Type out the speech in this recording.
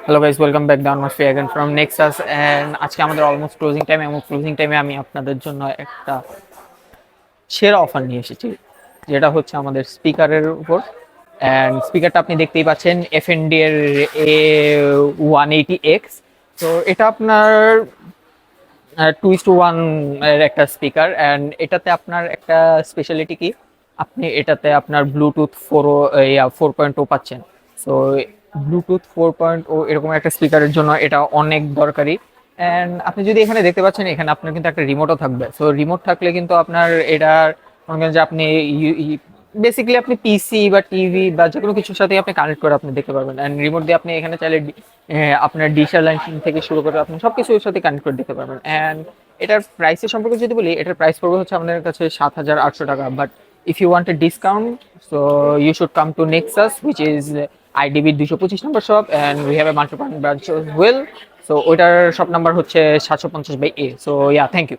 Hello guys, welcome back down must again from Nexus. And আজকে আমাদের almost closing time, এবং closing টাইমে আমি আপনাদের জন্য একটা সেরা অফার নিয়ে এসেছি, যেটা হচ্ছে আমাদের স্পিকারের উপর। অ্যান্ড স্পিকারটা আপনি দেখতেই পাচ্ছেন, এফএনডি এর A180X। তো এটা আপনার 2:1 এর একটা স্পিকার। অ্যান্ড এটাতে আপনার একটা স্পেশালিটি কি, আপনি এটাতে আপনার ব্লুটুথ 4.0 পাচ্ছেন। সো ব্লুটুথ 4.0 এরকম একটা স্পিকারের জন্য এটা অনেক দরকারি। অ্যান্ড আপনি যদি এখানে দেখতে পাচ্ছেন, এখানে আপনার কিন্তু একটা রিমোটও থাকবে। সো রিমোট থাকলে কিন্তু আপনার এটার মনে করেন যে আপনি বেসিক্যালি আপনি পিসি বা টিভি বা যে কোনো কিছুর সাথে আপনি কানেক্ট করে আপনি দেখতে পারবেন। অ্যান্ড রিমোট দিয়ে আপনি এখানে চাইলে আপনার ডিশার লাইন থেকে শুরু করে আপনি সব কিছুর সাথে কানেক্ট করে দেখতে পারবেন। অ্যান্ড এটার প্রাইসের সম্পর্কে যদি বলি, এটার প্রাইস পড়বে হচ্ছে আমাদের কাছে 7,800 টাকা। But if you want a discount, so you should come to Nexus, which is IDB 225 number shop, and we have a multiple branch well. So ওইটার শপ নাম্বার হচ্ছে 750/A। So yeah, thank you.